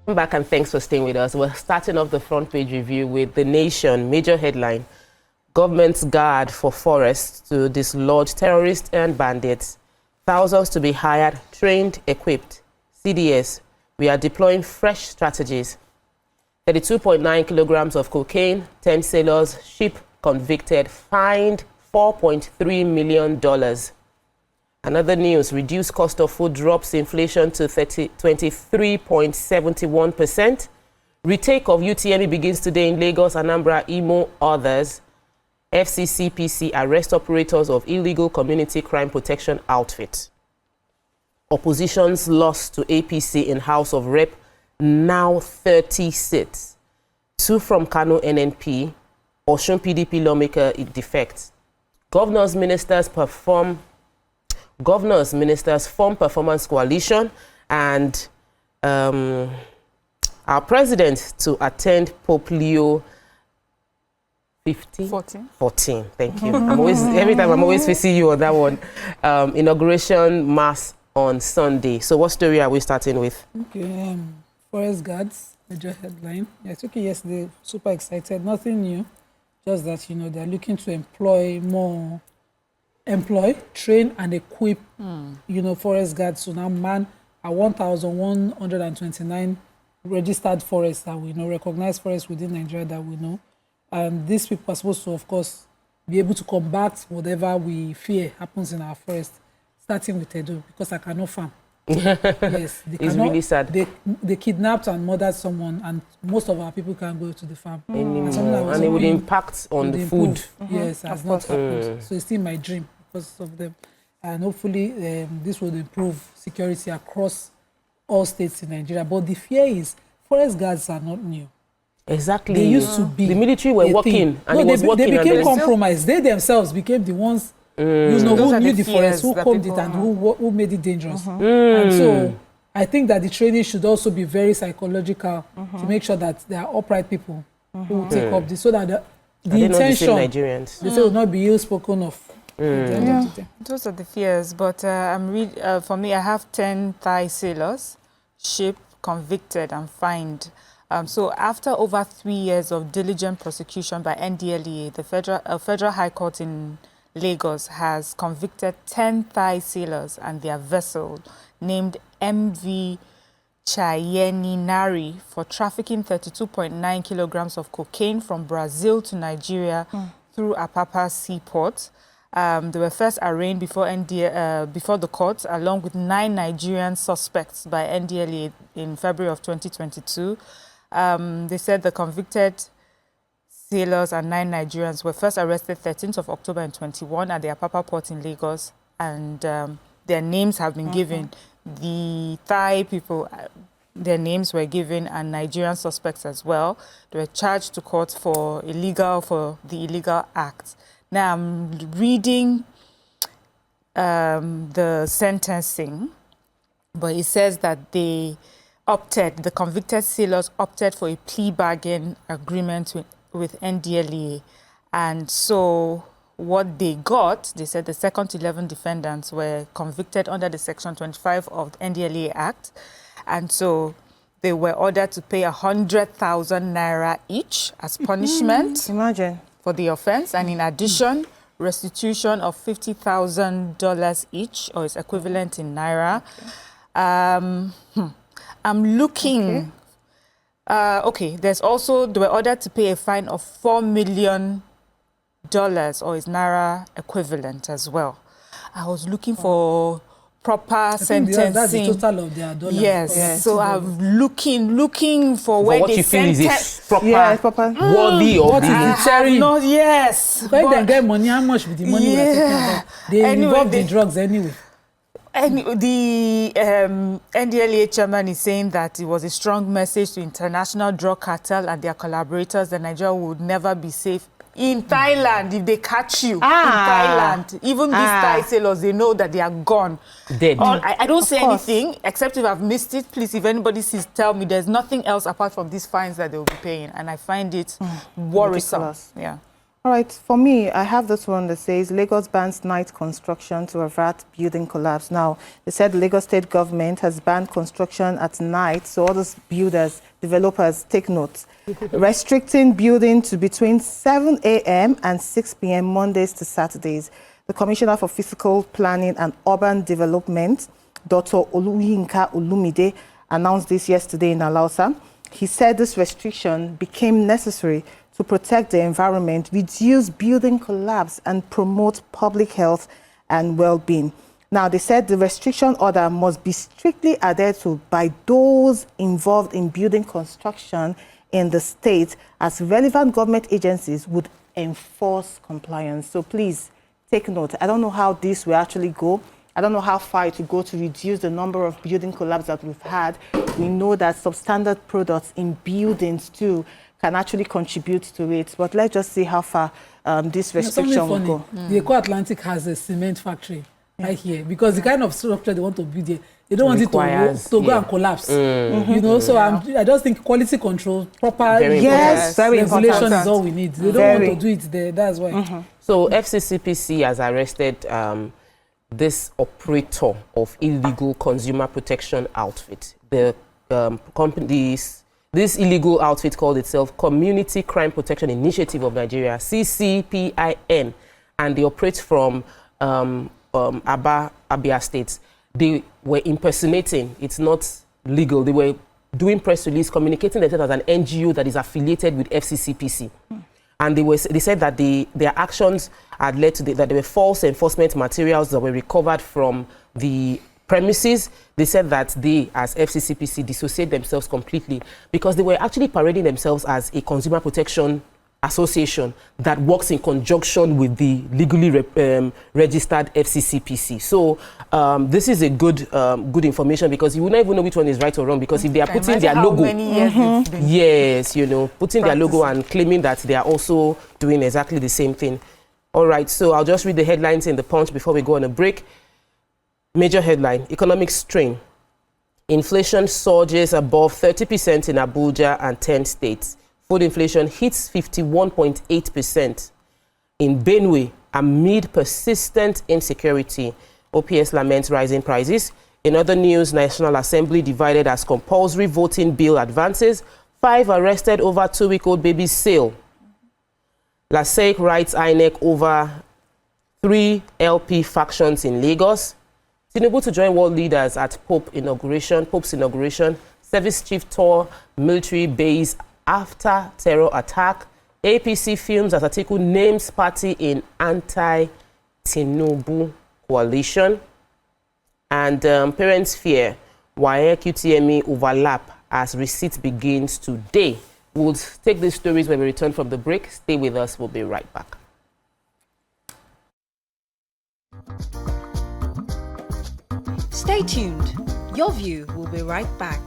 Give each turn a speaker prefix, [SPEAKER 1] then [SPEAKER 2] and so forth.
[SPEAKER 1] Welcome back and thanks for staying with us. We're starting off the front page review with The Nation, major headline. Government's guard for forests to dislodge terrorists and bandits. Thousands to be hired, trained, equipped. CDS, we are deploying fresh strategies. 32.9 kilograms of cocaine, 10 sailors, ship convicted, fined $4.3 million. Another news, reduced cost of food drops inflation to 23.71%. Retake of UTME begins today in Lagos, Anambra, Imo, others. FCCPC arrest operators of illegal community crime protection outfit. Opposition's loss to APC in House of Rep, now 30 seats. 2 from Kano NNP, Osun PDP lawmaker it defects. Governors, ministers form performance coalition, and our president to attend Pope Leo 14. Thank you. Every time I'm always facing you on that one. Inauguration mass on Sunday. So what story are we starting with?
[SPEAKER 2] Okay, forest guards, major headline. I took it yesterday, super excited. Nothing new, just that, they're looking to employ, train and equip, forest guards. So now man are 1,129 registered forests that we know, recognized forests within Nigeria that we know. And these people are supposed to, of course, be able to combat whatever we fear happens in our forest, starting with Edo, because I cannot farm. Yes,
[SPEAKER 1] it's really sad.
[SPEAKER 2] They kidnapped and murdered someone, and most of our people can't go to the farm.
[SPEAKER 1] And it would impact on the food.
[SPEAKER 2] Yes, has not happened. So it's still my dream because of them. And hopefully this will improve security across all states in Nigeria. But the fear is forest guards are not new.
[SPEAKER 1] Exactly.
[SPEAKER 2] They used to be.
[SPEAKER 1] The military were working, and it was working.
[SPEAKER 2] They became compromised. They themselves became the ones who knew the forest, who combed it, and who made it dangerous. And so I think that the training should also be very psychological to make sure that there are upright people who take up this, so that the intention,
[SPEAKER 1] Nigerians.
[SPEAKER 2] they say, will not be ill spoken of.
[SPEAKER 3] Those are the fears. But for me, I have 10 Thai sailors, ship convicted and fined. So after over 3 years of diligent prosecution by NDLEA, the Federal High Court in Lagos has convicted 10 Thai sailors and their vessel named MV Chayeninari for trafficking 32.9 kilograms of cocaine from Brazil to Nigeria through Apapa seaport. They were first arraigned before the court, along with 9 Nigerian suspects by NDLEA in February of 2022. They said the convicted sailors and 9 Nigerians were first arrested 13th of October in 21 at the Apapa port in Lagos, and their names have been given. The Thai people, their names were given, and Nigerian suspects as well. They were charged to court for the illegal act. Now I'm reading the sentencing, but it says that the convicted sailors opted for a plea bargain agreement with NDLEA. And so what they got, they said the second to 11 defendants were convicted under the Section 25 of the NDLEA Act. And so they were ordered to pay 100,000 naira each as punishment.
[SPEAKER 4] Imagine.
[SPEAKER 3] For the offense. And in addition, restitution of $50,000 each, or its equivalent in naira. I'm looking. There's also, they were ordered to pay a fine of $4 million, or its naira equivalent as well. I was looking for proper sentencing.
[SPEAKER 2] That's the total of their dollars.
[SPEAKER 3] Yes. So I'm looking for where
[SPEAKER 1] what
[SPEAKER 3] they
[SPEAKER 1] you feel is proper,
[SPEAKER 4] worthy
[SPEAKER 1] of the
[SPEAKER 3] yes.
[SPEAKER 2] When they get money, how much with the money we're talking about? They involve the drugs anyway.
[SPEAKER 3] And the NDLEA chairman is saying that it was a strong message to international drug cartel and their collaborators that Nigeria would never be safe. In Thailand, if they catch you in Thailand, even these Thai sailors, they know that they are gone.
[SPEAKER 1] Dead.
[SPEAKER 3] I don't say anything, except if I've missed it. Please, if anybody sees, tell me. There's nothing else apart from these fines that they will be paying. And I find it worrisome.
[SPEAKER 4] Ridiculous.
[SPEAKER 3] Yeah.
[SPEAKER 4] All right, for me, I have this one that says Lagos bans night construction to avert building collapse. Now, they said the Lagos state government has banned construction at night, so all those builders, developers, take note. Restricting building to between 7 a.m. and 6 p.m. Mondays to Saturdays. The Commissioner for Physical Planning and Urban Development, Dr. Oluyinka Olumide, announced this yesterday in Alausa. He said this restriction became necessary to protect the environment, reduce building collapse, and promote public health and well-being. Now, they said the restriction order must be strictly adhered to by those involved in building construction in the state, as relevant government agencies would enforce compliance. So please take note. I don't know how this will actually go. I don't know how far it will go to reduce the number of building collapse that we've had. We know that substandard products in buildings too can actually contribute to it. But let's just see how far this restriction will go.
[SPEAKER 2] The Eco Atlantic has a cement factory right here, because the kind of structure they want to build there, they don't want it to go and collapse. You know, so I just think quality control, proper regulation is all we need. They don't want to do it there. That's why.
[SPEAKER 1] So FCCPC has arrested this operator of illegal consumer protection outfit. The this illegal outfit called itself Community Crime Protection Initiative of Nigeria, CCPIN, and they operate from Abia State. They were impersonating. It's not legal. They were doing press release, communicating themselves as an NGO that is affiliated with FCCPC. And they said that their actions had led to that there were false enforcement materials that were recovered from the premises. They said that they, as FCCPC, dissociate themselves completely because they were actually parading themselves as a consumer protection association that works in conjunction with the legally registered FCCPC. So this is a good information, because you will not even know which one is right or wrong, because if they are putting their logo, yes, you know, putting their logo and claiming that they are also doing exactly the same thing. All right, so I'll just read the headlines in the Punch before we go on a break. Major headline: economic strain. Inflation surges above 30% in Abuja and 10 states. Food inflation hits 51.8% in Benue amid persistent insecurity. OPS laments rising prices. In other news, National Assembly divided as compulsory voting bill advances. 5 arrested over 2-week-old baby's sale. LASEC writes INEC over 3 LP factions in Lagos. Tinubu to join world leaders at Pope's inauguration. Service chief tour military base after terror attack. APC films as Atiku names party in anti-Tinubu coalition. And parents fear WAEC UTME overlap as receipt begins today. We'll take these stories when we return from the break. Stay with us. We'll be right back.
[SPEAKER 5] Stay tuned. Your View will be right back.